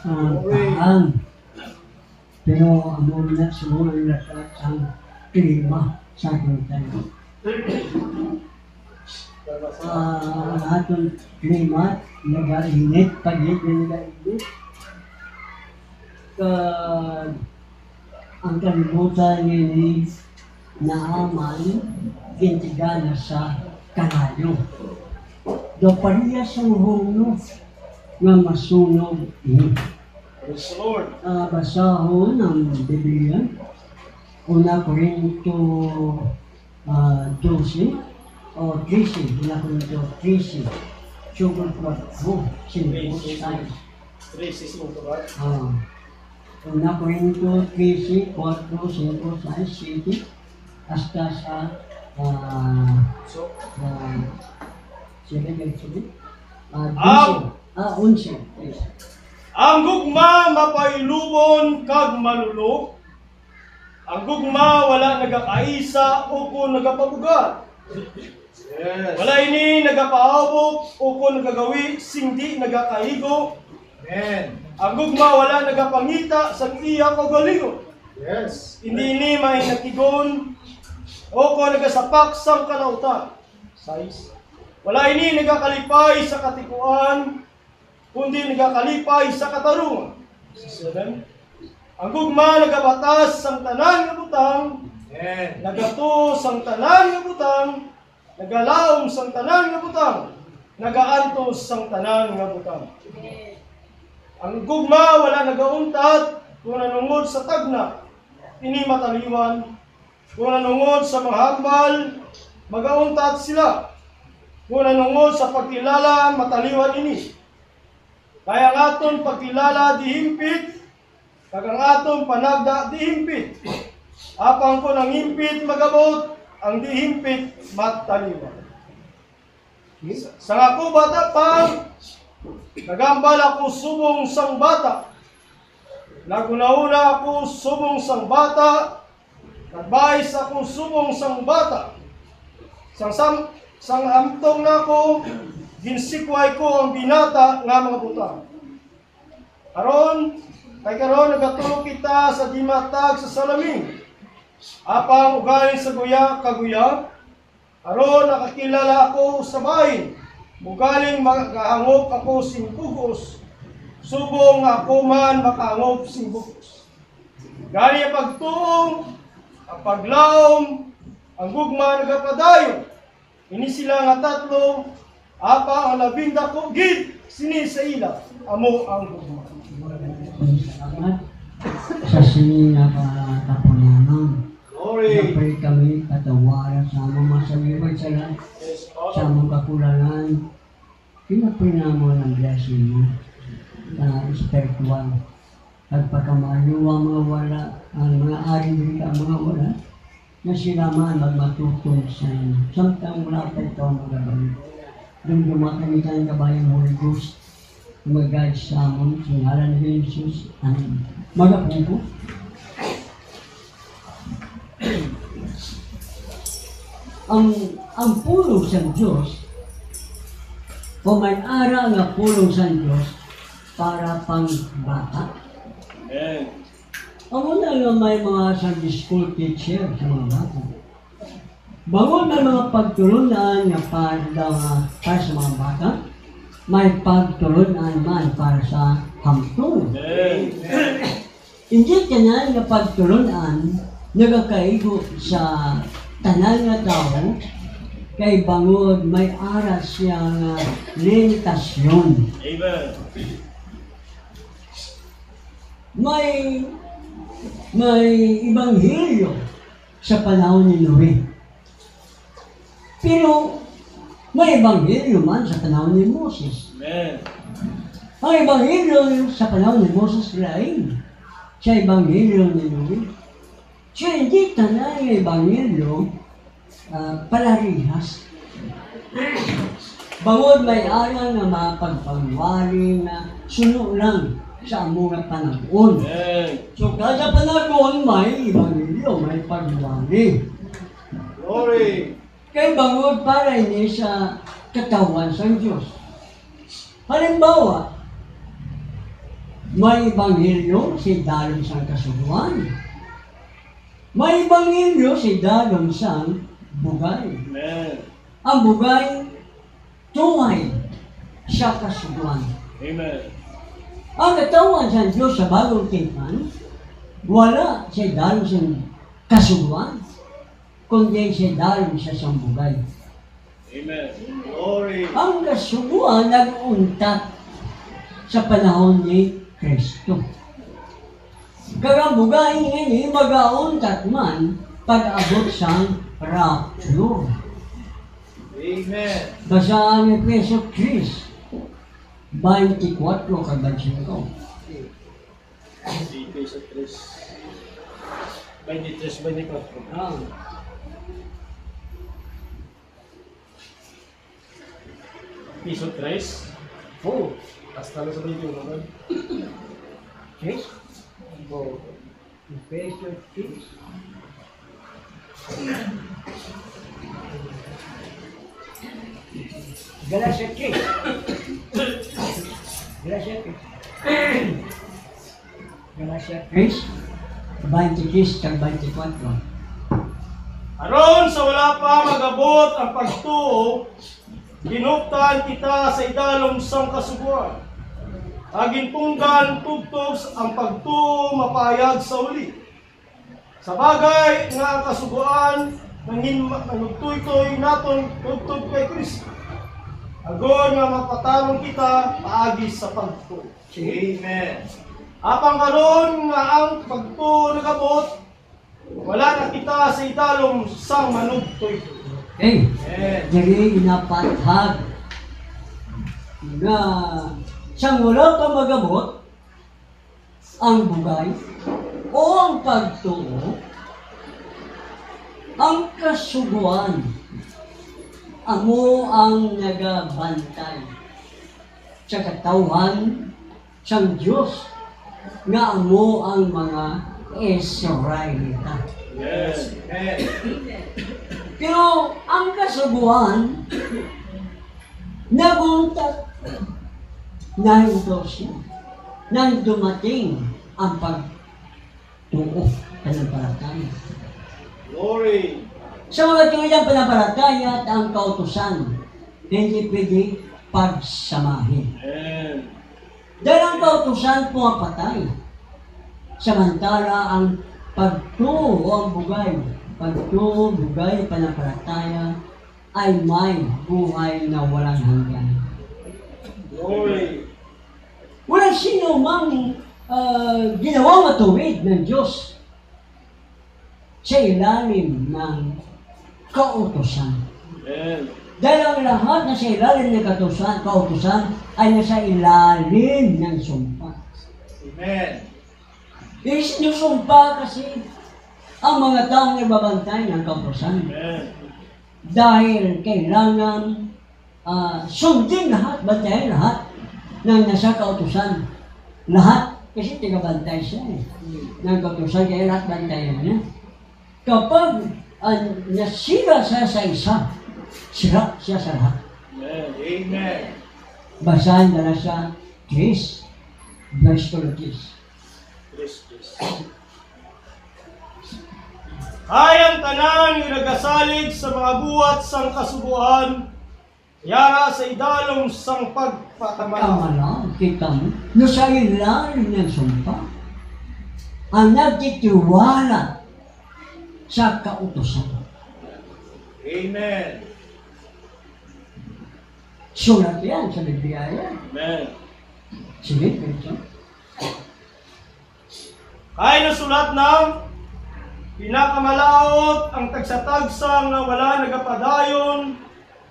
taan. Pero amo na sunod lahat ang klima sa ating tayo. Atong klima, nag-init, pagit na nag-init. Ang kalimutan ni naaman, kintigana sa kanayo. Do pariya sa huno nga masunog ni. Praise the Lord. Basahon ang Biblia. Una Korinto 12 o 13. Una Korinto 13. Sugod po ako. Sinipos tayo. 3:16 to ba? Una Korinto 13, 4, 5, 6, 7 hasta sa So, 11. ang gugma mapailubon kag malulok. Ang gugma wala nagakaisa o kung nagapabugat. Yes. Wala ini nagapahabok o kung nagagawi sindi nagakaigo. Amen. Ang gugma wala nagapangita sa iya kagalingon. Yes. Hindi ini may nakigon o kung nagasapak sang kalautan. 6. Wala ini nagakalipay sa katikuan, kundi nagakalipay sa katarungan. 7. Ang gugma nagabatas sang tanan nga butang, nagato sang tanan nga butang, nagalaom sang tanan nga butang, nagaantos sang tanan nga butang. Ang gugma wala nagauntat kung nanungod sa tagna, ini mataliwan. Kung nanungod sa mga hambal, magauntat sila. Kung nanungod sa pagkilala, mataliwan ini. Kaya ang aton pagkilala dihimpit, kag ang aton panagda dihimpit. Apang ko nang himpit magabot, ang dihimpit mataliwan. Sa ako bata pa, nagambal ako subong sang bata. Naguna-una ako subong sang bata. Nagbais ako subong sang bata. Sang amtong na ako, ginsikway ko ang binata nga mga butang. Karon nagatulog kita sa dimatag sa salamin. Apang ugaling sa guya kaguya. Karon nakakilala ako sa bahin. Ugaling makahangop ako sing bugos. Subong ako man makahangop sing bugos. Gani ang pagtuong, ang paglaom, ang gugma nagapadayon. Ini sila nga tatlo, apa ang labing dako gid sini sa ila, amo ang gugma. Salamat sa sini na kapunanan. Glory. Napay kami katawaran sa mga masaliwag sa mga kakulangan. Pinapay naman ang blessing mo na spiritual. At pagkamayo ang mga wala, ang mga ari dito ang mga wala, na sila man magmatutong sa inyo. Samtang wala pa ito ang mga balik. Doon dumakami tayo kabayang Holy Ghost, mag-guide sa amon, sa ngalan ni Jesus. Amen. Magapong po. Ang pulong sa Diyos, o may ara nga pulong sa Diyos para pang bata. Amen. Ang una nga may mga Sunday school teacher sa mga bata. Bangon may mga pagtulunan nga para sa mga bata, may pagtulunan man para sa hamtong. Hindi tanan nga pagtulunan nagakaigo sa tanan nga tao, kay bangod may aras siya nga limitasyon. Amen. May ebanghelyo sa panahon ni Noe. Pero may ebanghelyo man sa panahon ni Moses. Amen. Ang ebanghelyo sa panahon ni Moses lain sa ebanghelyo ni Noe. So hindi tanan ng ebanghelyo palarihas. Bangod may alang nga mapagpangwari na suno lang sa mga panahon. So kada panahon may ebanghelyo, may pagwari. Glory. Kay bangod para ini sa katawan sa Diyos. Halimbawa, May ebanghelyo si dalong sang kasuguan. May ebanghelyo si dalong sang bugay. Amen. Ang bugay, tunay sa kasuguan. Amen. Ang katawan sa Diyos sa bagong tipan, wala siya dalong sa kasuguan, kundi siya dalong sa sambugay. Amen. Glory. Ang kasuguan nag-untat sa panahon ni Kristo. Kagambugay ngayon, mag-auntat man pag-abot sa rapture. Amen. Basa ang Efeso 3, 24 kag 25. Efeso 3, 23-24. Ah. Efeso 3. Oh, Hasta na sa video naman. yes. Oh, Efeso 3. Galatia 3. Galatia 3. Galatia 3, 23 kag 24. Aron sa wala pa magabot ang pagtuo, ginuptan kita sa idalom sang kasuguan. Aging tunggan tugtog ang pagtuo mapayag sa uli. Sa bagay nga ang kasuguan nagtuytoy naton tugtog kay Kristo. Agon nga mapatarong kita paagi sa pagtuo. Amen. Apang karon nga ang pagtuo nagabot, wala na kita sa idalom sang manugtoy. Eh, Amen. diri inapathag na siyang wala pa magabot ang bugay o ang pagtuo, ang kasuguan, amo ang nagabantay sa katawan sang Diyos nga amo ang mga Israelita. Yes. Amen. Pero ang kasuguan, naguntat siya nang dumating ang pagtuo pananampalataya. Glory. Sa mga tunay pananampalataya at ang kautusan, hindi pwede pagsamahin. Amen. Dahil ang kautusan pumapatay. Samantala ang pagtuo o ang pagtuo, bugay, pananampalataya ay may buhay na walang hanggan. Glory. Walang sino mang ginawa matuwid ng Diyos sa ilalim ng kautusan. Amen. Dahil ang lahat na sa ilalim ng kautusan ay nasa ilalim ng sumpa. Amen. Yung sumpa kasi ang mga taong nagbabantay ng kautusan. Amen. Dahil kailangan sundin lahat, bantayan lahat ng nasa kautusan. Lahat, kasi tigabantay siya ng kautusan, kaya lahat bantayan niya. Kapag nasira siya sa isa, sira siya sa lahat. Amen. Amen. Basahin na sa 3, verse 30. Christus. Ay ang tanan yung nagasalig sa mga buhat sang kasubuan, yara sa idalong sang pagpatamala. Kamala, kita mo, no sa ilalim ng sumpa, ang nagtitiwala sa kautusan. Amen. Sulat yan sa Biblia yan. Amen. Sige, ito. Ay nasulat na, pinakamalaot ang tagsatagsang na wala nagapadayon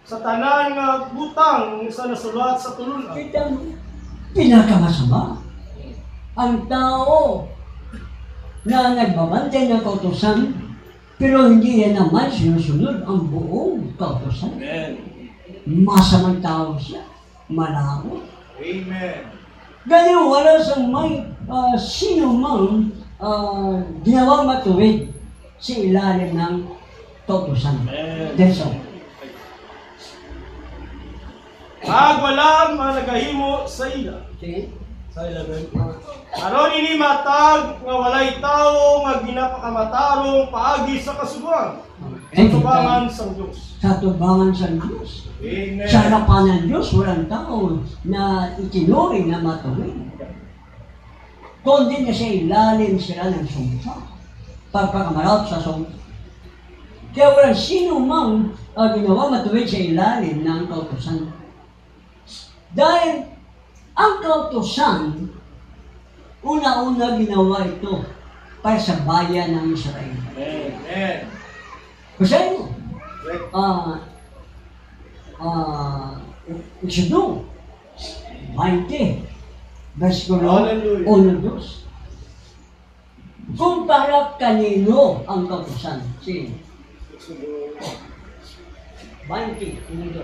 sa tanan nga butang sa nasulat sa tulunan. Kita mo, pinakamasama. Ang tao na nagbabantay ng kautusan, pero hindi yan naman sinusunod ang buong kautusan. Amen. Masamang tao siya, malawot. Amen. Ganyan wala sa may sino mang ginawang matuwid sa ilalim ng kautusan. Amen. That's all. Wala mga nagahimo sa ila. Sige. Sa Aron ini matag nga walay tao nga ginapakamatarong paagi sa kasuguan. Sa tubangan sa Diyos. Sa tubangan sa Diyos. Amen. Sa harapan ng Diyos, walang tao na itinuri na matuwid. Kundi na sa ilalim sila ng sumpa. Pagpakamarap sa sumpa. Kaya walang sino mang ginawa matuwid sa ilalim ng kautusan. Dahil ang kautusan, una-una ginawa ito para sa bayan ng Israel. Amen. Basahin mo. Exodo 20, versikulo Hallelujah. 1-2. Kung para kanino ang kautusan? Sino? 20, 1-2.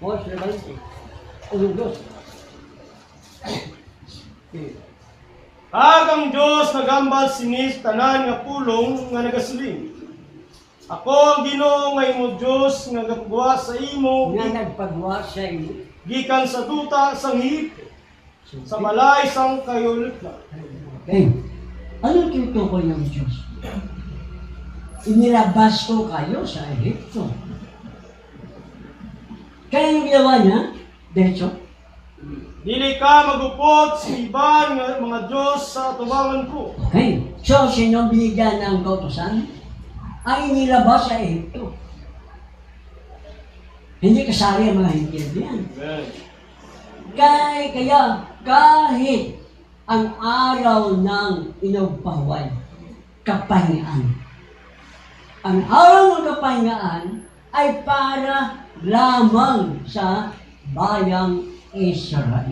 Oh, 20. 1-2. Kag ang Diyos nagambal sinis tanan nga pulong nga nagasiling. Ako ang Ginoo nga imo Diyos nga nagpagawa sa imo Nga nagpagawa sa iyo. gikan sa duta sang Ehipto, sa balay sang kayulit na. Okay. Ano tutukoy ng Diyos? Inilabas ko kayo sa Ehipto. Kaya yung ginawa niya, diretso, Dili ka magupot sa iban nga mga Diyos sa tubangan ko. okay. So, sino binigyan ng kautusan? Ang inilabas sa Ehipto. Hindi kasali ang mga hindi yan. Kaya kahit ang araw ng inugpahuan, kapahingaan. Ang araw ng kapahingaan ay para lamang sa bayang Israel.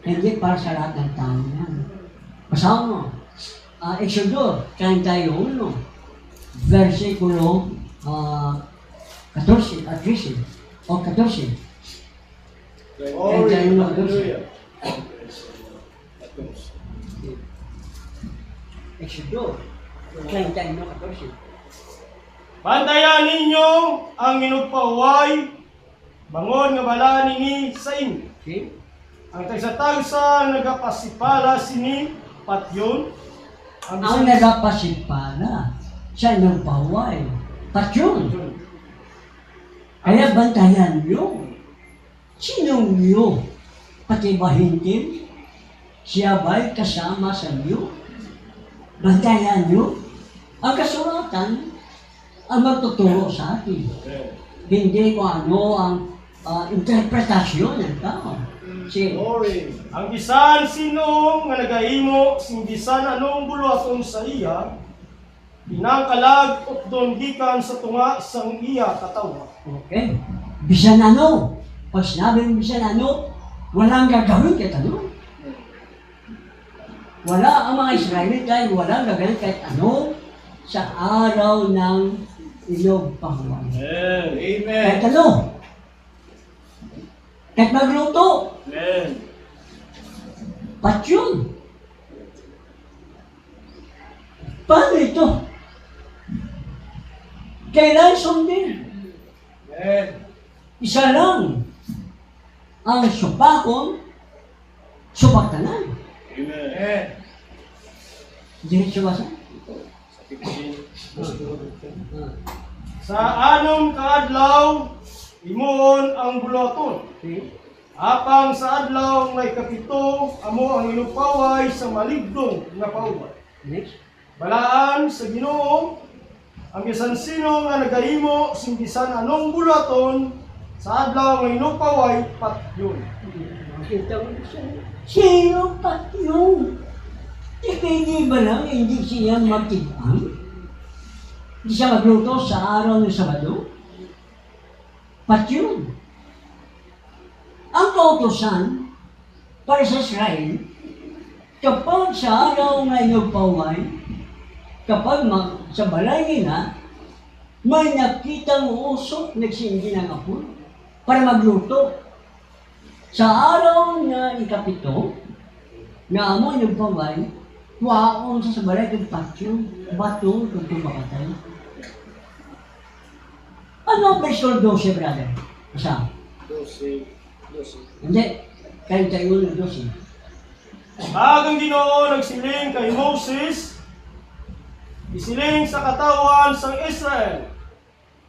Hindi para sa lahat ng tao yan. Basahin mo. Exodo 31, versikulo 14 at 13. O 14. Hallelujah. Exodo 31, 14. Bantayan ninyo ang inugpahuway, bangon nga bala nini sa inyo. Okay? Ang tagsa-tagsa nagapasipala sini patyon. Ang nagapasipala sa inyong paway. Patyon. Kaya bantayan nyo. Sinong nyo? Pati ba hindi? Siya ba'y kasama sa inyo? Bantayan nyo. Ang kasulatan ang magtuturo sa atin. Hindi kung ano ang interpretasyon ng tao. Ang bisan sino nga nagahimo sing bisan anong buluhaton sa iya, pinangkalag updon gikan sa tunga sang iya katawa. Okay. Bisan ano? Pag sinabing bisan ano, walang gagawin kahit ano. Wala ang mga Israelite dahil walang gagawin kahit ano sa araw ng iyong panghuwan. Amen. Kahit ano? Kahit magluto. Amen. Patyon. Paano ito? Kailan sundin? Amen. Isa lang ang supakon, supaktanan. Amen. Diretso ba sa? Sa anong kaadlaw, imuon ang buluhaton. Apang sa adlaw nga ikapito, amo ang ilupaway sa maligdong nga pauban. Next. Balaan sa Ginoo ang bisan sino nga nagahimo sing bisan anong bulaton sa adlaw nga inupaway patyon. Makita mo siya. Sino patyon? Hindi ba lang hindi siya magtibang? Hindi siya magluto sa araw ng Sabado? Patyon. Ang kautosan para sa Israel, kapag sa araw ng inugpaway, kapag sa balay nila, may nakitang usok nagsindi ng apoy para magluto. Sa araw na ikapito, na amo yung paway, waon sa balay kong patyo, bato kung tumakatay. Ano ang verse 12, brother? Isa. 12. Hindi. 31, 12. Ang Ginoo nagsiling kay Moses, isiling sa katawan sa Israel,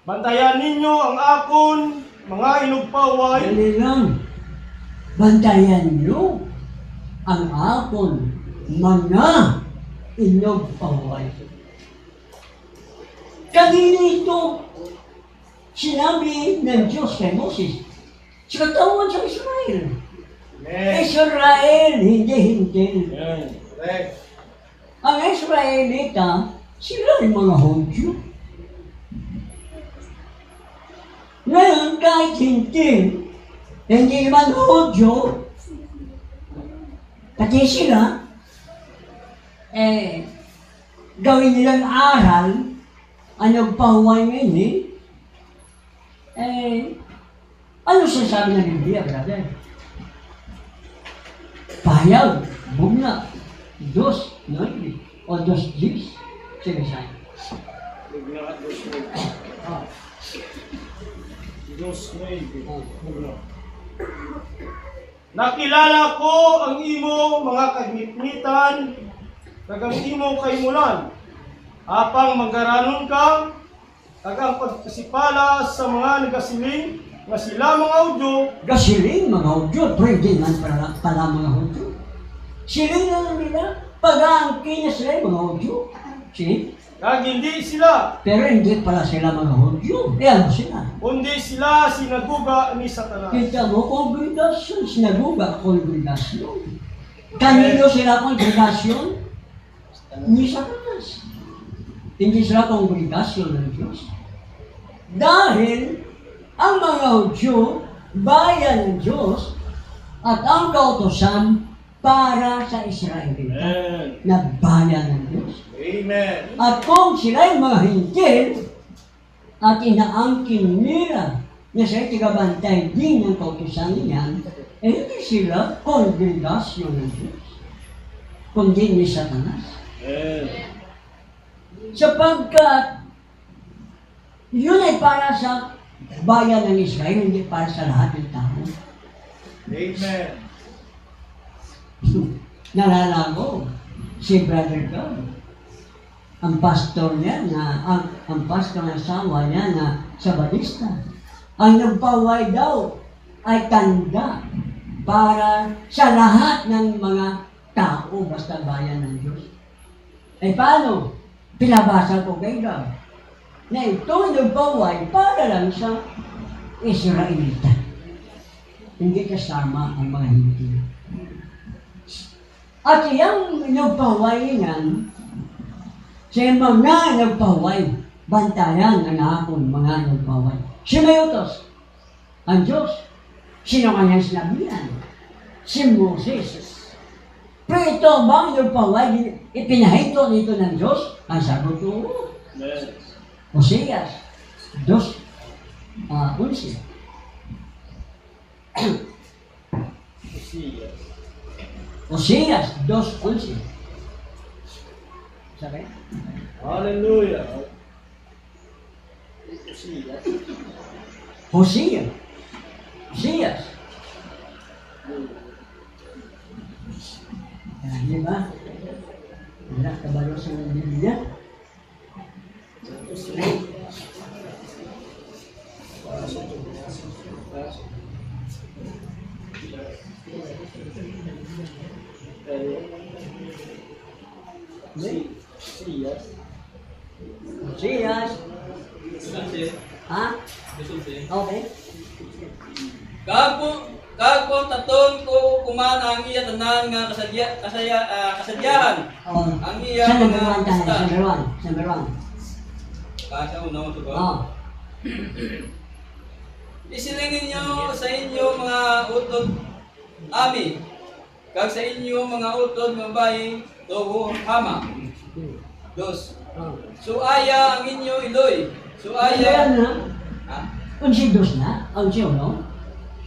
bantayan ninyo ang akon mga inugpaway. Dali lang. Bantayan nyo ang akon mga inugpaway. Kanina ito sinabi ng Diyos kay Moses sa katawan sa Israel. Israel, hindi. Correct. Ang Israelita, sila yung mga Hudyo. Ngayon, kahit hindi naman Hudyo, pati sila, gawin nilang aral, ano pahuway ngayon ano sasabi ng Biblia, brother? Pahayag, bugna, 2:9 o 2:10, sinasabi. Bigla 2. Ah. 2. Nakilala ko ang imo mga kagmitmitan, kagang imo kaymunan, apang manggaranon ka, kagang pagkasipala sa mga nagasiling, nga sila mga Hudyo, Gasiling mga Hudyo, pwede man pala mga Hudyo. Siling na lang nila, pag-aangkin na sila yung mga Hudyo. See? kag hindi sila, Pero hindi pala sila mga Hudyo. Ano sila? kundi sila sinaguga ni Satanas. Kita mo, kongregasyon, sinaguga, kongregasyon. Kanino sila kongregasyon? Ni Satanas. Hindi sila kongregasyon ng Diyos. Dahil ang mga Hudyo, bayan ng Diyos, at ang kautosan para sa Israelita Amen. na bayan ng Diyos. Amen. At kung sila yung mga hintil at inaangkin nila na sila tigabantay din ng kautosan niyan, hindi sila kongregasyon ng Diyos, kundi ni Satanas. Amen. Sapagkat yun ay para sa bayan ng Israel, hindi para sa lahat ng tao. Amen. Nalala ko, si Brother God, ang pastor niya ang pastor ng asawa niya na Sabadista, ang nagpaway daw ay tanda para sa lahat ng mga tao basta bayan ng Diyos. Paano? Pinabasa ko kay God na ito nagpaway para lang sa Israelita. Hindi kasama ang mga hindi. At iyang nagpaway niyan, sa mga nagpaway, bantayan ang akong mga nagpaway. Si Mayutos, ang Diyos, sino kanyang sinabihan? Si Moses. Pero ito bang nagpaway, ipinahito nito ng Diyos? Ang sagot ko, Amen. Oseas 2:11. Oseas 2:11. Sabi? Hallelujah. Hosea. Oseas. Di ba? Wala kabalo sa Biblia. Oseas. Ha? Okay. Kagpo taton ko kuman ang iya tanan nga kasadyahan. Oh. Ang iya Sa number mga 1 tayo. basta. Number 1. Kasa una mo to ba? Oh. Isilingin niyo sa inyo mga utod ami. Kag sa inyo mga utod nga bayi tuho hama. Dos. Oh. Suaya ang inyo iloy. Ayan Suaya. na. Ha? Unsidos na. Ang siyo, no?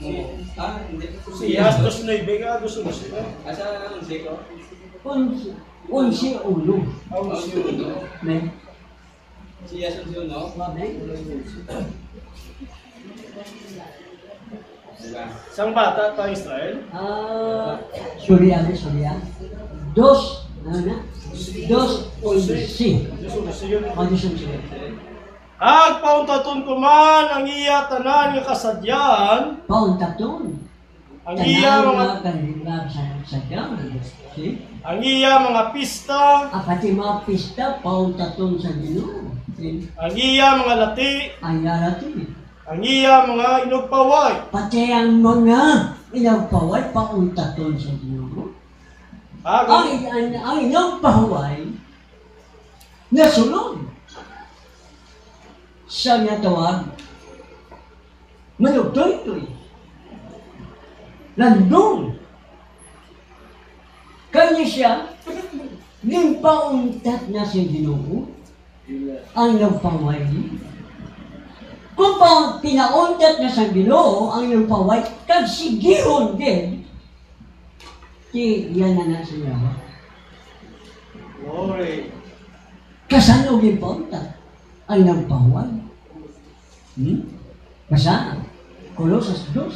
Hindi. Siyas 2:9 ka, 2:11. Asa ang siko? Unsi ulo. Ang siyo no. May. Siya sa siyo no. May. Isang bata pa Israel. Surya. Dos, ano na? Dos, si. Dos, si. Ag pauntaton ko man ang iya tanan nga kasadyan, Pauntaton. ang iya mga kanilab sa dyan. Si? ang iya mga pista, Pati mga pista, pauntaton sa Ginoo. Si? ang iya mga lati, Ang yarati. ang iya mga inugpaway. Pati ang mga inagpaway, pauntaton sa Ginoo. Ag Ang inagpaway, nasulod. Sa nga tawag, manugtoy-toy. Landong. Kanya siya, nimpauntat na si Ginoo, ang nagpaway. Kung pa pinauntat na sa Ginoo, ang nagpaway, kag sigihon din, di yan na sa yawa. glory. Kasano gipauntat? Ang nagpaway. Basa, Colosas 2.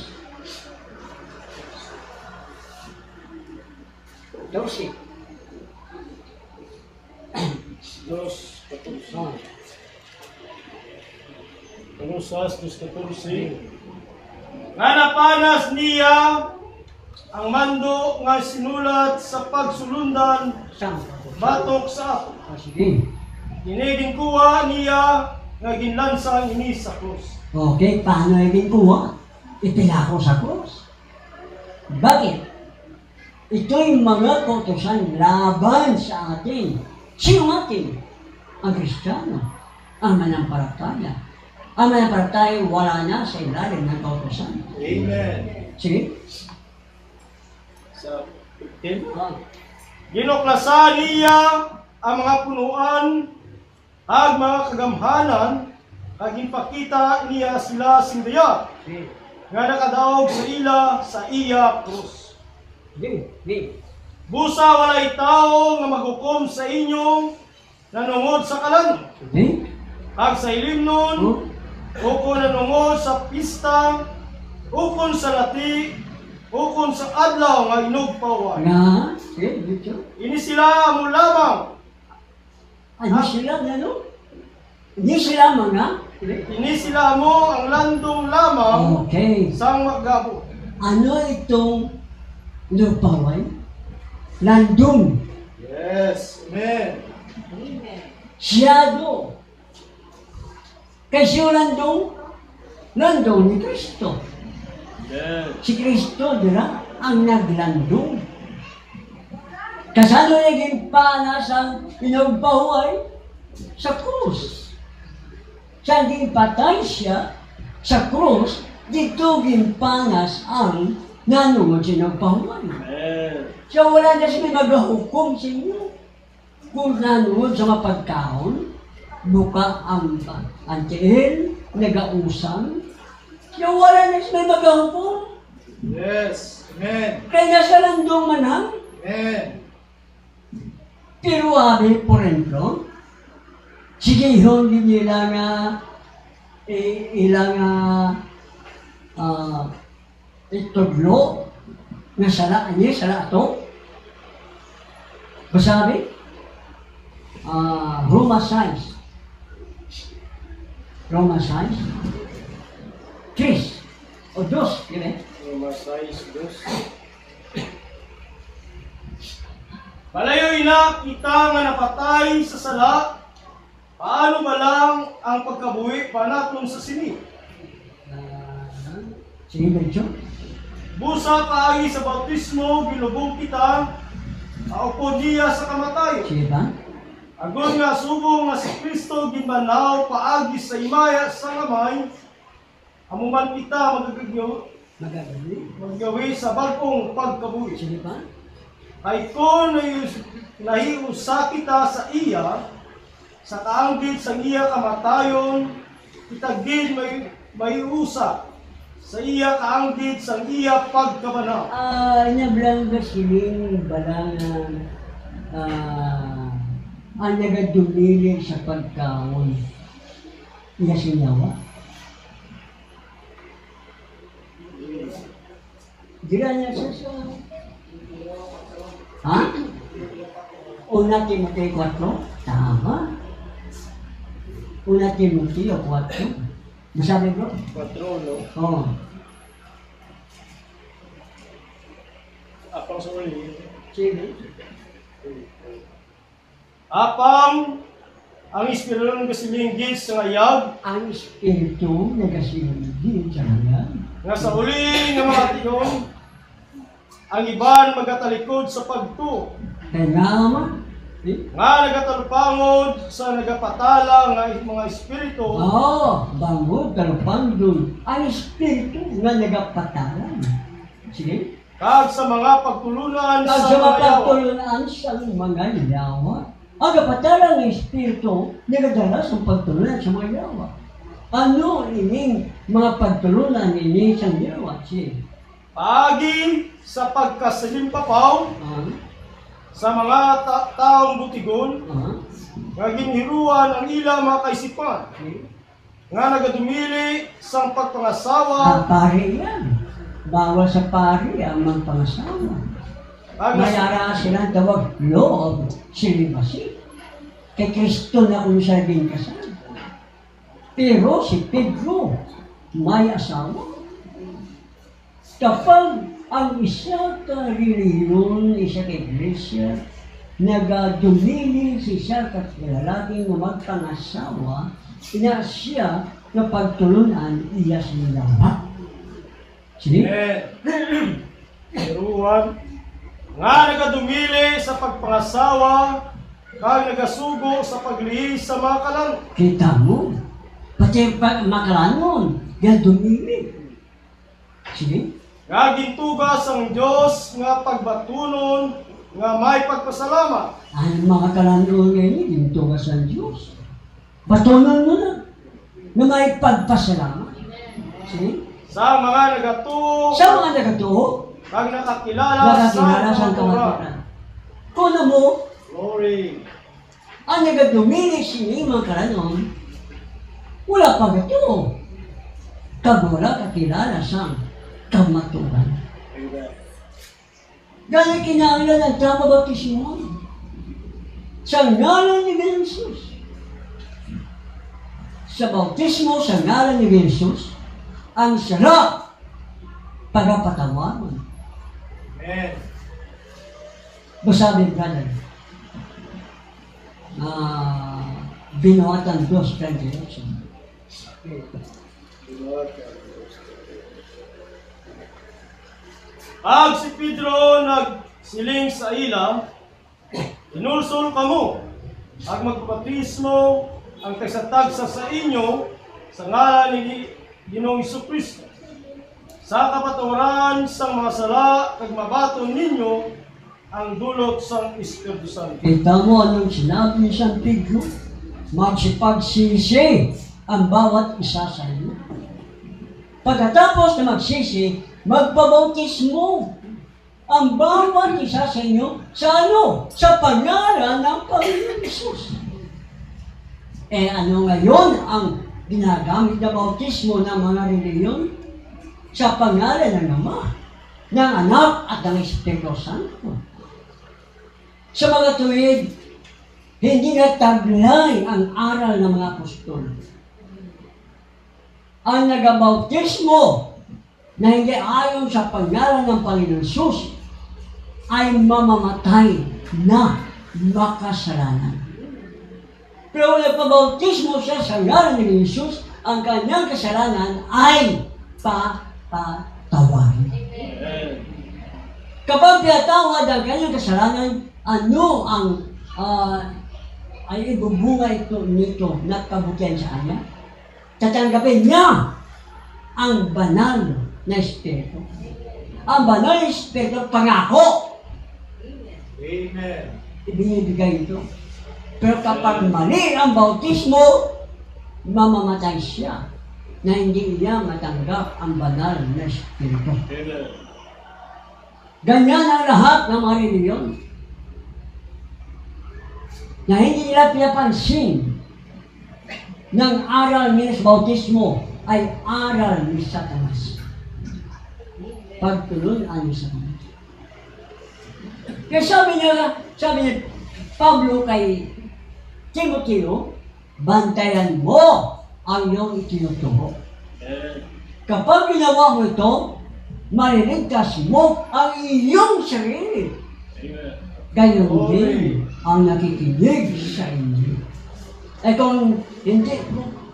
12. Dos 14. Colosas 2:14. Nga napanas niya ang mando nga sinulat sa pagsulundan batok sa ako. Sige. Kiniging kuha niya nga ginlansang ini sa krus. Okay, paano yung kuha? Ipinako sa krus. Bakit? Ito'y mga kautusan laban sa atin. Sino atin? Ang Kristiyano. Ang manampalataya. Ang manampalataya wala na sa ilalim ng kautusan. Amen. Sige. Sa 15. Ah. Ginuklasan niya ang mga punuan ag mga kagamhanan ag ginpakita niya sila sindaya Sige. nga nakadaog sa ila sa iya krus. Sige. Sige. Busa walay tao nga maghukom sa inyo nanungod sa kalan. Sige. Ag sa ilimnon, Oh. ukon nanungod sa pista, ukon sa lati, ukon sa adlaw nga inugpaway. Nga. Sige. Dito. Ini sila mo lamang. Hindi sila, ano? Hindi sila mga. Ini sila mo ang landong lamang Okay. sang magabo. Ano itong lupaway? Landong. Yes. Amen. Siyado. Kasi yung landong ni Kristo. Yes. Si Kristo, dira, ang naglandong. Kasano naging panas ang inagpahuay? Sa krus. Sa patay siya sa krus, dito gimpanas ang nanungod sa inagpahuay. Amen. So wala na siya magahukom sa inyo. Kung nanungod sa mapagkaon, buka ang tiil, nagausang, so wala na siya magahukom. Yes. Amen. Kaya nasa landong manang, Amen. pero abi po rin ko, sige hindi nila nga, ilang itudlo, nga sala ito, basabi, Roma 6, 3, o 2, di ba? Roma 6:2. Malayo ina kita nga napatay sa sala, paano ba lang ang pagkabuhi pa naton sa sini? Sige, medyo. Busa kaagi sa bautismo, bilubong kita, aupod niya sa kamatayon. Sige ba? Agon nga subong nga si Kristo ginbanaw paagi sa imaya sa kamay, amuman kita maggawi sa bagong pagkabuhi. Sige ba? Ay kung nahiusa kita sa iya, sa kaanggit sa iya kamatayon, itagid may usa sa iya kaanggit sa iya pagkabanaw. Nablang ba siling balangan ang nagadumili sa pagkaon. Iya sinyawa. Gira niya sa ha? Una Timoteo 4? Tama. Una Timoteo 4. Masabi ko? 4, no? Oo. Apang sa uli. Sige. Apang ang espiritu ng kasilinggit sa ngayag, Ang espiritu na kasilingin sa mga nga sa uli nga mga tingon, ang iban magatalikod sa pagtu, kaya naman. nga nagatalupangod sa nagapatala nga mga espiritu, Bangod, kalupang dun. Ang espiritu nga nagapatalan. Sige. kag sa mga pagtulunan Kag sa sa mga yawa. mapagtulunan sa mga yawa, ang kapatalang espiritu nagadala sa pagtulunan sa mga yawa. Ano ining mga pagtulunan ini sa yawa? Sige. Paagi sa pagkasalimpapaw sa mga taong butigon, nga ginhiruan ang ilang mga kaisipan, nga nagadumili sa pagpangasawa, Pari yan. Bawal sa pari ang mga pangasawa. Mayara sila tawag law of celibacy. Kay Kristo na kung siya din kasal. Pero si Pedro may asawa. Kapag ang isa ka reliyon, isa ka iglesia, nagadumili si isa ka lalaki na magpangasawa, na siya na pagtulunan iya sa lahat. Sige? Hiruan, nga nagadumili sa pagpangasawa, kag nagasugo sa paglihis sa mga kalang. Kita mo, pati makalanon, yan dumili. Sige? Nga gintugas ang Diyos nga pagbatunon, nga may pagpasalamat. Ang mga kalanon ngayon, yung tugas ng Diyos. Patunan mo na may pagpasalamat. Sige? Sa mga nagatuo, Sa mga nagatuo, kag nakakilala sa kamaturan. Kung na mo, Glory. ang nagadumili sini mga kalanon, wala pa gato. Kag wala kakilala sa kamaturan. Dahil kinahanglan ng tama bautismo sa ngalan ni Jesus. Sa bautismo sa ngalan ni Jesus, ang sarap pagpatawaran. Amen. Basabi brother. Binuhatan 2:28. Pag si Pedro nagsiling sa ila, inulsol kamo, ang magpatismo ang tagsatagsa sa inyo sa ngalan ni Ginoong Jesucristo. Sa kapatawaran sa mga sala, kag mabaton ninyo ang dulot sa Espiritu Santo. Kita mo anong sinabi ni San Pedro? Magsipagsisi ang bawat isa sa inyo. Pagkatapos na magsisi, magpabautismo ang bawat isa sa inyo sa ano? Sa pangalan ng Panginoon Jesus. Ano ngayon ang ginagamit na bautismo ng mga reliyon? Sa pangalan ng Ama, ng Anak at ng Espiritu Santo. Sa mga tuwid, hindi na taglay ang aral ng mga apostol. Ang nagabautismo na hindi ayon sa pangalan ng Panginoon Jesus ay mamamatay na makasalanan. Pero nagpabautismo siya sa ngalan ni Jesus, ang kanyang kasalanan ay papatawarin. Kapag pinatawad ang kanyang kasalanan, ano ang ay ibubunga nito na kabutihan sa kanya? Tatanggapin niya ang banal na Espiritu. Ang banal na Espiritu, pangako. Amen. Ibinibigay ito. Pero kapag mali ang bautismo, mamamatay siya na hindi niya matanggap ang banal na Espiritu. Amen. Ganyan ang lahat ng mga reliyon. Na hindi nila pinapansin ng aral ni sa bautismo ay aral ni Satanas. pagtulon ani sa kanya. Kaya sabi niya, Pablo kay Timoteo, bantayan mo ang iyong itinuturo. Kapag ginawa mo ito, mariligtas mo ang iyong sarili. Gayon din ang nakikinig sa inyo. Eh kung hindi,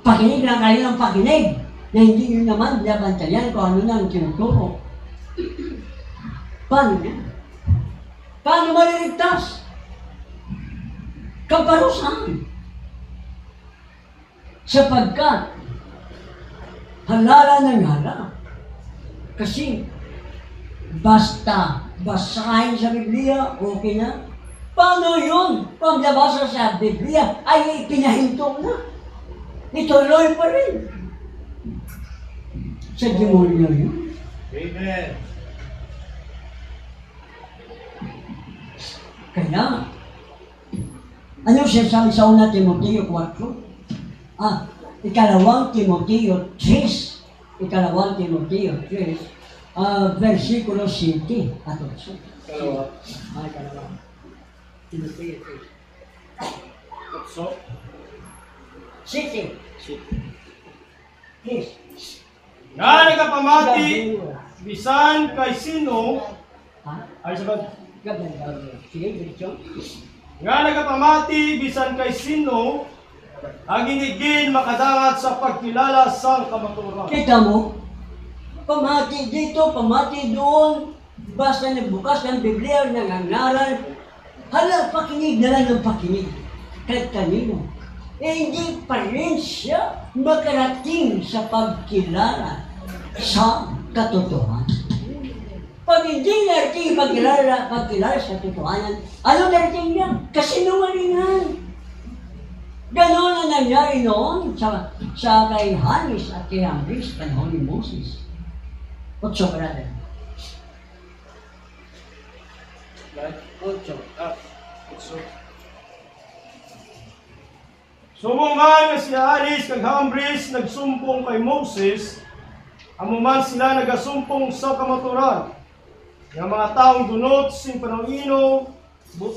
pakinig lang kayo ng pakinig, na hindi nyo naman binabantayan kung ano na ang tinuturo. Paano yan? Paano maliligtas? Kaparusahan. Sapagkat halala ng hala. Kasi basta basahin sa Biblia, okay na. Paano yun? Kung nabasa sa Biblia, ay pinahinto na. Ituloy pa rin. Sa demonyo yun. Amen. Kaya, ano sinasabi sa una Timoteo 4? Ikalawang Timoteo 3. Ikalawang Timoteo 3. Versikulo 7 at 8. Kalawa. Ikalawang Timoteo 3. So, 7. Please. nga nagapamati, bisan kay sino, Ha? ay sabag, Sige, diretso. nga nagapamati, bisan kay sino, ang inigin makadangat sa pagkilala sa kamaturan. Kita mo, pamati dito, pamati doon, basta nagbukas ng Biblia, nangangaral, hala, pakinig na lang ng pakinig. Kahit kanino. Eh, hindi pa rin siya makarating sa pagkilala sa katotohanan. Pag hindi narating pagkilala sa katotohanan, ano narating niya? Kasinungalingan. Ganon ang nangyari noon sa kay Hanis at kay Ambris, panahon ni Moses. Otso, brother. Otso. Sumungan nga si Alis kag Hambris nagsumpong kay Moses, amuman sila nagasumpong sa kamaturan. Nga mga taong dunot sing panawino,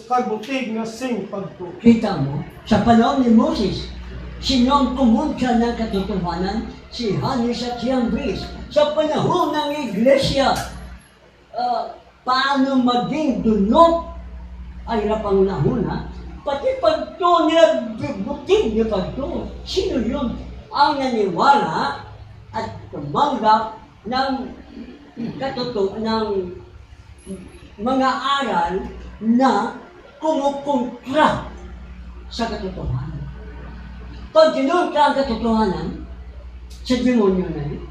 kag butig nga sing pagtuo. Kita mo, sa panahon ni Moses, sino ang kumunta ng katotohanan? Si Hanis at si Ambris. Sa panahon ng iglesia, paano maging dunot ay napangunahon, ha? Pati pagto nila, butig na pagto. Sino yun? Ang naniwala at tumanggap ng ng mga aral na kumukontra sa katotohanan. Pag kinontra ang katotohanan, sa demonyo na yun.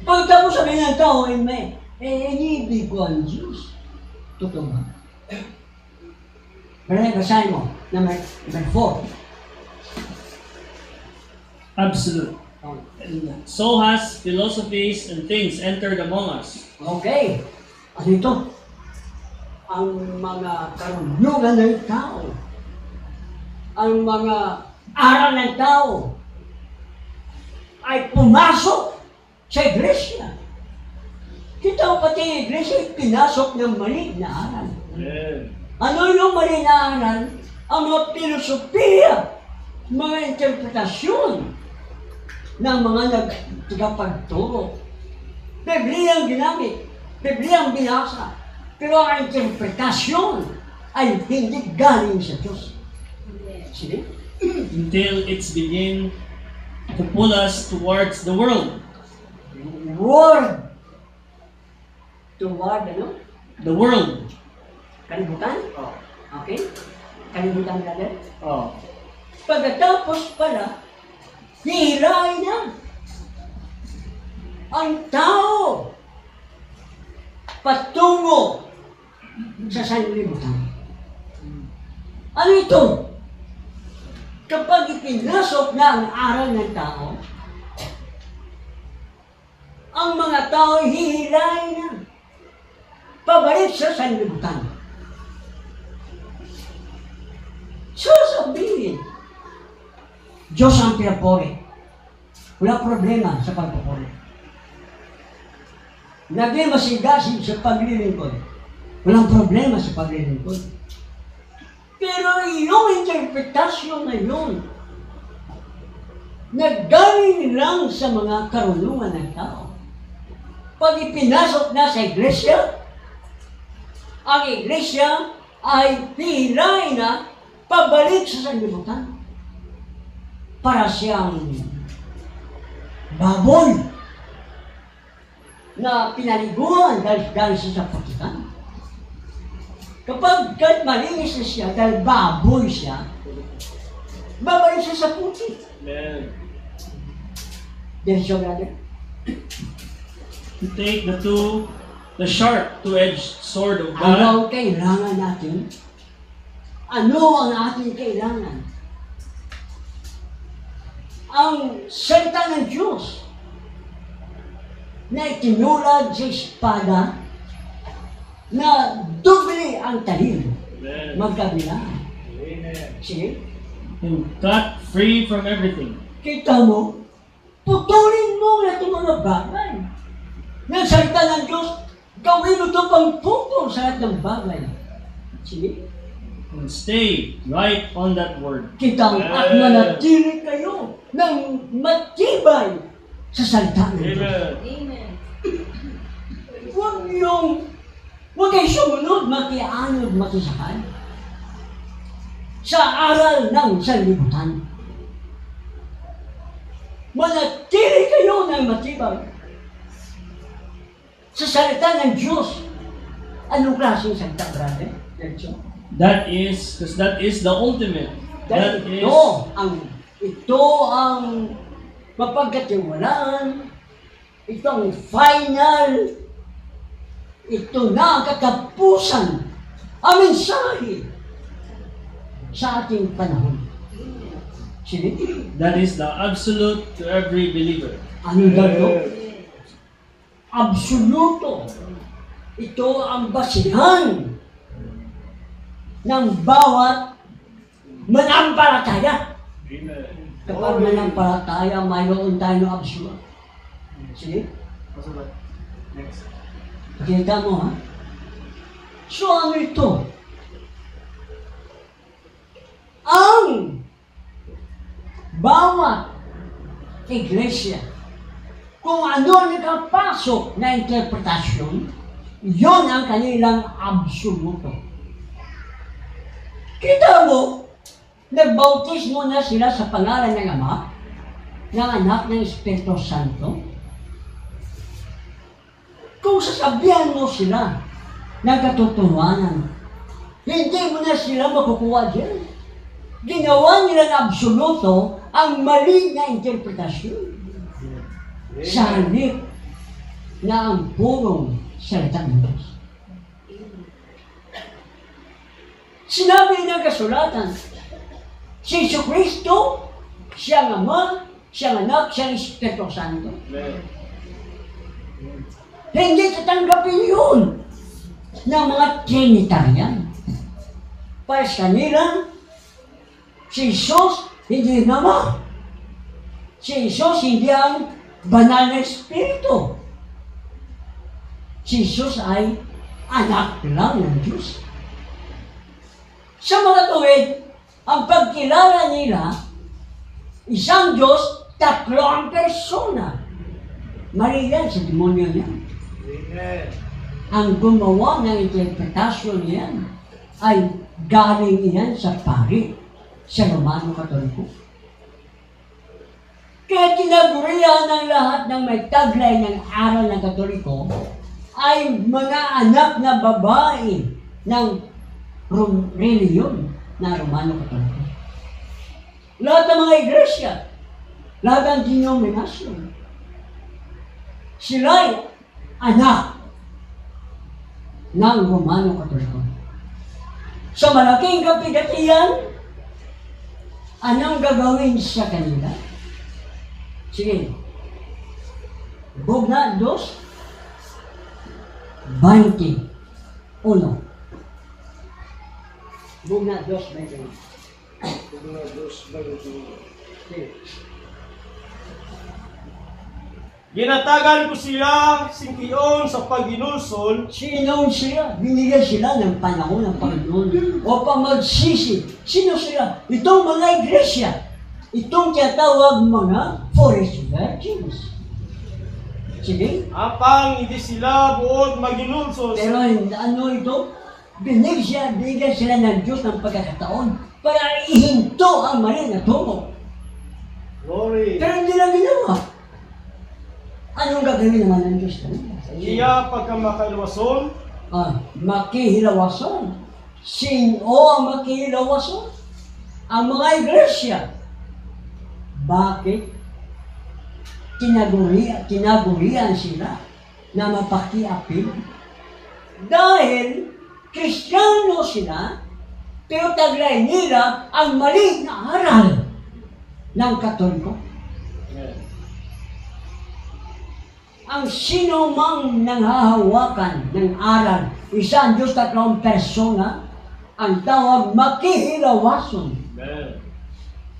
Pagkatapos sabihin ng tao, inibig ko ang Diyos. Totoo ba? Pero basahin mo, number 4. Absolute. So has philosophies and things entered among us. Okay. Ano ito? Ang mga karunungan ng tao. Ang mga aral ng tao ay pumasok sa iglesia. Kita mo pati iglesia ay pinasok ng mali na aral. Ano yung mali na aral? Ang mga filosofiya, mga interpretasyon ng mga nagtagapagturo. Biblia ang ginamit, Biblia ang binasa, pero ang interpretasyon ay hindi galing sa Diyos. Sige? Until it's begin to pull us towards the world. Word. Toward ano? The world. Kalibutan? Okay? Kalibutan brother? Oh. Pagkatapos pala, hihirain na ang tao patungo sa sanlibutan. Ano ito? Kapag ipinasok na ang aral ng tao, ang mga tao hihirain na pabalik sa sanlibutan. Sasabihin, Diyos ang pinapuri. Wala problema sa pagpupuri. naging masigasig sa paglilingkod. Walang problema sa paglilingkod. Pero yung interpretasyon na yun, naggaling lang sa mga karunungan ng tao. Pag ipinasok na sa iglesia, ang iglesia ay hihilahin na pabalik sa sanlibutan para siyang baboy na pinaliguan dahil sa saputan. Kapag malinis na siya dahil baboy siya, babalik siya sa puti. Amen. Diretso natin. To take the sharp two-edged sword of Ano God. ang kailangan natin? Ano ang ating kailangan? Ang salita ng Diyos na itinulad sa espada na doble ang talim. Amen. Magkabila. Amen. Sige. And cut free from everything. Kita mo, putulin mo na itong mga bagay. Ng salita ng Diyos, gawin mo ito pang putol sa lahat ng bagay. Sige. And stay right on that word. Kita mo, at manatili kayo ng matibay sa salita ng Diyos. Amen. Huwag kayo sumunod, makianod, makisakay sa aral ng sanlibutan. Manatili kayo ng matibay sa salita ng Diyos. Anong klaseng salita, brother? That is, because that is the ultimate. That is, Ito ang mapagkatiwalaan. Ito ang final. Ito na ang katapusan. Ang mensahe sa ating panahon. Sige. that is the absolute to every believer. Ano daw ito? Absoluto. Ito ang basihan ng bawat manampalataya. Kapag manampalataya, mayroon tayo ng absoluto. Sige? Next. Kita mo, ha? So, ano ito? Ang bawat iglesia, kung ano nakapasok na interpretasyon, yon ang kanilang absoluto. Kita mo, nagbautismo na sila sa pangalan ng Ama, ng Anak ng Espiritu Santo. Kung sasabihan mo sila ng katotohanan, hindi mo na sila makukuha dyan. Ginawa nila ng absoluto ang mali na interpretasyon. Sa halip na ang purong salita ng Diyos. Sinabi ng kasulatan, si Jesucristo, siyang Ama, siyang Anak, siyang Espiritu Santo. Hindi tatanggapin yun ng mga Trinitarian. Para sa kanila, si Jesus hindi Ama. Si Jesus hindi ang banal na Espiritu. Si Jesus ay anak lang ng Diyos. Sa mga tuwid, ang pagkilala nila, isang Diyos, tatlo ang persona. Mali yan sa demonyo niya. Amen. Ang gumawa ng interpretasyon niyan ay galing iyan sa pari, sa Romano Katoliko. Kaya tinagurihan ng lahat ng may taglay ng aral ng Katoliko ay mga anak na babae ng reliyon na Romano Katoliko. Lahat ng mga iglesia, lahat ng denominasyon, sila'y anak ng Romano Katoliko. Sa malaking kapigatian, anong gagawin sa kanila? Sige. Bugna 2:21. Bugna 2:21. Sige. Ginatagan ko sila singkiyon sa pagginulsol. Sino sila? Binigyan sila ng panahon ng Panginoon upang magsisi. Sino sila? Itong mga iglesia. Itong tinatawag mga forest virgins. Sige. Apang hindi sila buod maginulsol. Pero ano ito? Binigyan sila ng Diyos ng pagkakataon para ihinto ang mali na tungo. Glory. Pero hindi na ginawa. Anong gagawin naman ng Diyos kanila? Siya pagkamakailawason. Makihilawason. Sino ang makihilawason? Ang mga iglesia. Bakit? Tinagurian sila na mapakiapid. Dahil Kristiyano sila, pero taglay nila ang mali na aral ng Katoliko. Ang sino mang nanghahawakan ng aral, isang Diyos tatlong persona, ang tawag makihilawason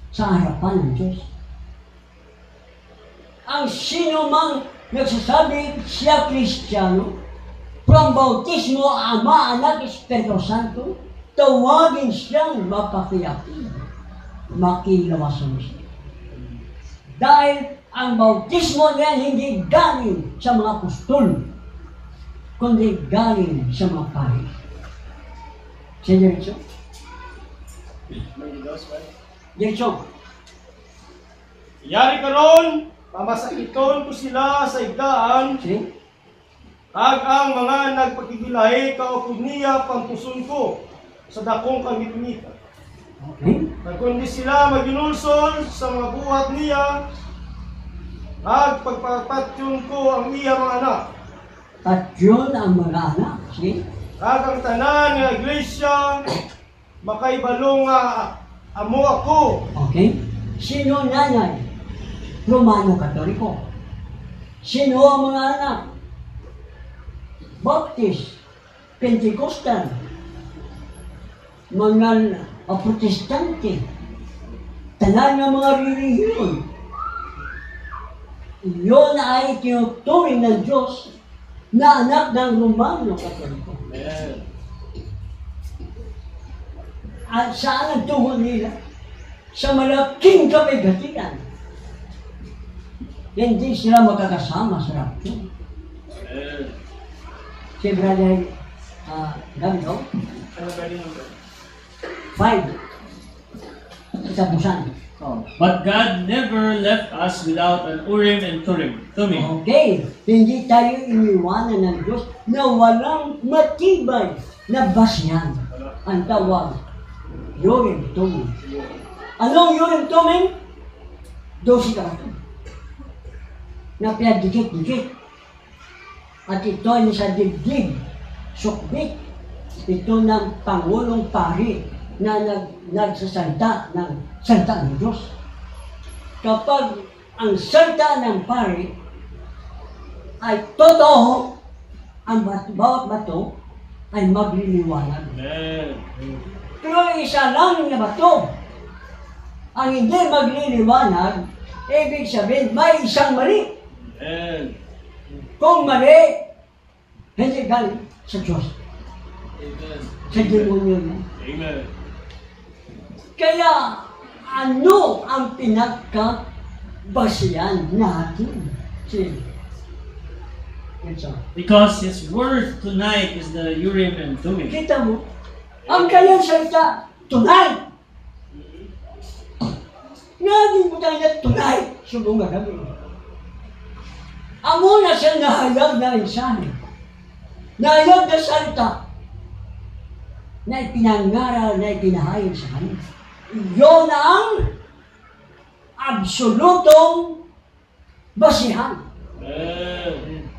sa harapan ng Diyos. Ang sino mang nagsasabi siya Kristiyano, from bautismo, Ama, Anak, Espiritu Santo, tawagin siyang mapakiapid. Makihilawason siya. Dahil ang bautismo niya hindi galing sa mga apostol, kundi galing sa mga pari. Sa diretso? Diretso. Yari karon, pamasakiton ko sila sa igdaan. See? Ag ang mga nagpakigilahi kaupod niya pangpuson ko sa dakong kamit-mita. Okay? Kundi sila maginulsol sa mga buhat niya, at pagpapatyon ko ang iya mga anak. At yun ang mga anak. See? At ang tanan ng iglesia, makaibalong nga amo ako. Okay? Sino nanay? Romano Katoliko. Sino ang mga anak? Baptist, Pentecostal, mga Protestante, tanan ng mga relihiyon. Iyon ay tinuturing ng Diyos na anak ng Romano Katoliko. At saan ang tungo nila? Sa malaking kabigatian. Hindi sila magkakasama sa rapture. Si Brother Gamido, 5, katapusan. But God never left us without an Urim and Thummim. Okay, hindi tayo iniwanan ng Diyos na walang matibay na basyan. Ang tawag, Urim Thummim. Anong Urim Thummim? 12 kabato. Na pinadikit-dikit. At ito ay sa dibdib, sukbit. Ito ng Pangulong Pari na nagsasalita ng salita ng Diyos. Kapag ang salita ng pari ay totoo, ang bawat bato ay magliliwanag. Pero isa lang na bato, ang hindi magliliwanag, ibig sabihin may isang mali. Kung mali, hindi galing sa Diyos. Sa demonyo niya. Kaya, ano ang pinagkabasihan natin? Because His word tonight is the Urim and Thummim. Kita mo, ang kanyang salita, tunay. Naging mo tayo na tunay, subong na kami. Amo na siya nahayag na mensahe. Nahayag na salita na ipinangaral, na ipinahayag sa kanya. Iyon ang absolutong basihan.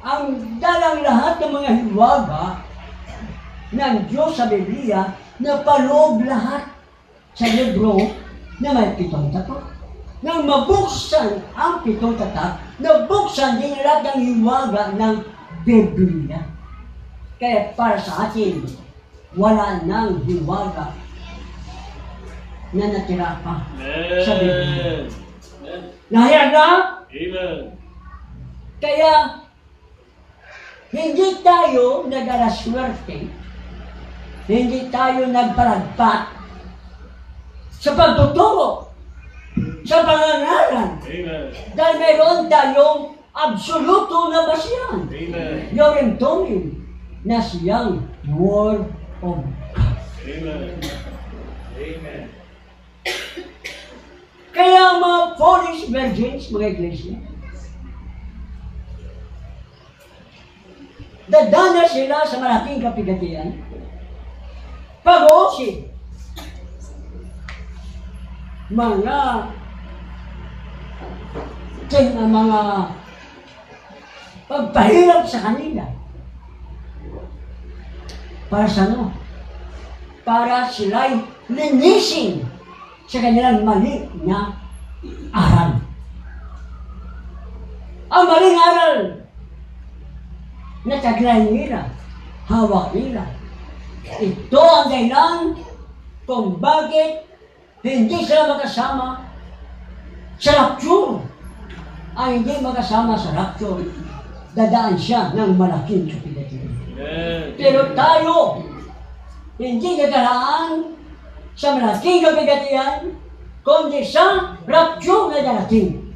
Ang dalang lahat ng mga hiwaga ng Diyos sa Biblia na paloob lahat sa libro na may 7 tatak. Nang mabuksan ang 7 tatak, nabuksan din lahat ng hiwaga ng Biblia. Kaya para sa atin, wala nang hiwaga na natira pa sa Biblia. Nahayag na? Amen. Kaya, hindi tayo nag-alaswerte, hindi tayo nagparagpat sa pagtuturo, sa pangangalan. Amen. Dahil mayroon tayong absoluto na basihan. Amen. Yorimtomin na siyang Word of God. Amen. Amen. Kaya mga foolish virgins, mga iglesia, dadana sila sa malaking kapigatian, pag-uusig, mga pagpahirap sa kanila. Para sa ano? Para sila'y linisin sa kanilang mali na aral. Ang maling aral na taglay nila, hawak nila. Ito ang dahilan kung bakit hindi sila magkasama sa rapture. Ang hindi magkasama sa rapture, dadaan siya ng malaking kapigatian. Amen. Pero tayo, hindi nagaraan sa malaking kapigatian, kundi sa rapture na darating.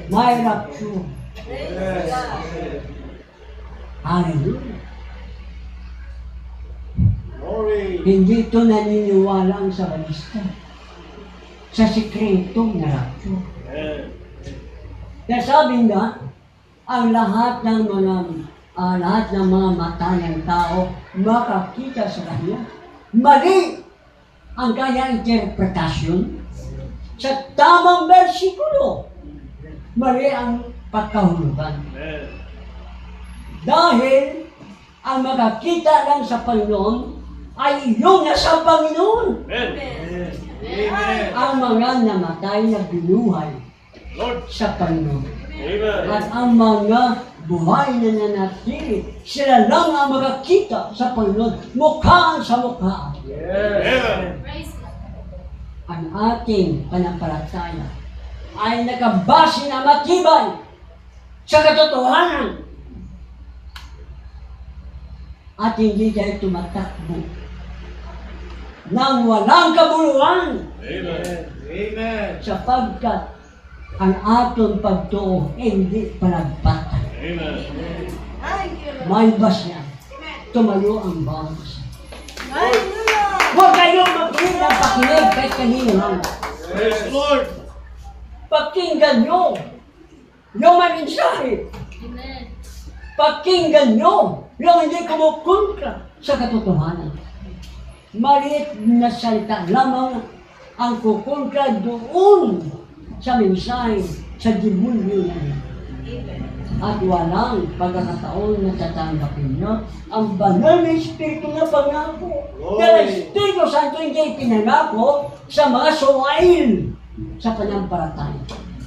May rapture. Hallelujah. Glory. Hindi ito naniniwala ang sabalista sa sikretong na rapture. Amen. Nasabi nga, ang lahat ng mga mata ng tao makakita sa kanya. Mali ang kanyang interpretasyon sa tamang bersikulo. Mali ang pagkahulugan. Amen. Dahil ang makakita lang sa Panginoon ay yung nasa Panginoon. Amen. Amen. Ang mga namatay na binuhay Lord. sa Panginoon. Amen. At ang mga buhay na nanatili, sila lang ang makakita sa Panginoon, mukhaan sa mukha. Amen. Ang ating panampalataya ay nakabase na matibay sa katotohanan at hindi tayo tumatakbo nang walang kabuluhan Amen. Amen. sapagkat ang atong pagtuo ay hindi palagpatan. Amen. May basya. Tumayo ang bawat isa. Huwag kayo makinig ng pakinig kahit kanino lang. Praise the Lord. Pakinggan nyo yung mensahe. Pakinggan nyo yung hindi kumukontra sa katotohanan. Maliit na salita lamang ang kukontra doon sa mensahe sa demonyo na yun. At walang pagkakataon na tatanggapin nyo ang banal na Espiritu na pangako. Dahil ang Espiritu Santo hindi pinangako sa mga suwail sa panampalataya.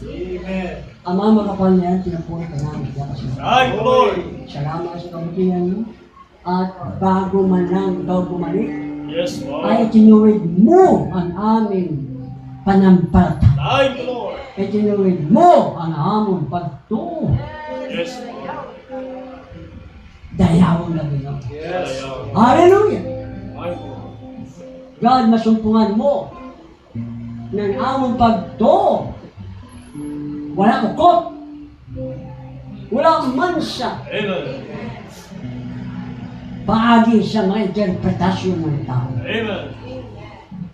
Amen. Ang mga makapal na yan, tinapuri ka namin. Ay, Lord. Salamat sa kabutihan nyo. At bago man lang ikaw bumalik, Yes, Lord. ay tinuwid mo ang aming panampalataya. Ay, Lord. Itinuwid mo ang among pagtuo. Yes, Lord. Dayawang na Ginoo. Yes. Hallelujah! Ay, Lord. God, masumpungan mo ng among pagtuo. Wala ukot. Wala mansa. Amen. Paagi sa mga interpretasyon ng tao. Amen.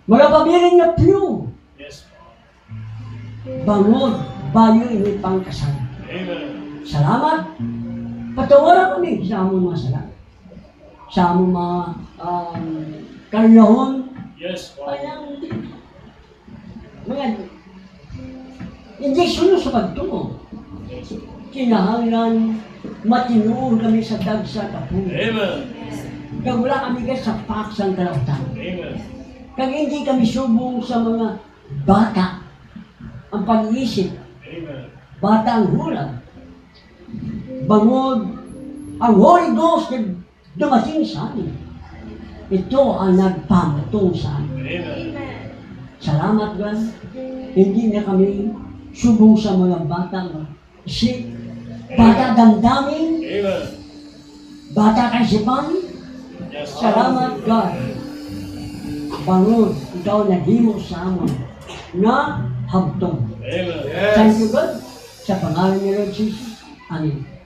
Mga pabiling na pew. Yes, Bangod, bayo ini pangkasal. Amen. Salamat. Patawaran kami sa among mga sala. Sa among mga karyahon. Yes, Lord. Kayang mga hindi sunod sa pagtungo. Kinahanglan matinuon kami sa dagsa kapuno. Amen. Kag wala kami ka sa paksang kalautan. Amen. Kag hindi kami subong sa mga bata. Ang pag-iisip, Amen. bata ang hulag. Bangod, ang Holy Ghost na dumating sa amin. Ito ang nagpamatong sa amin. Amen. Salamat, God. Hindi na kami subong sa mga bata. Isip, bata damdamin, Amen. bata kaisipan. Yes. Salamat God. Bangod, ikaw naghimo sa amon na hagtong. Amen. Yes. Thank you God. Sa pangalan ni Lord Jesus. Amen.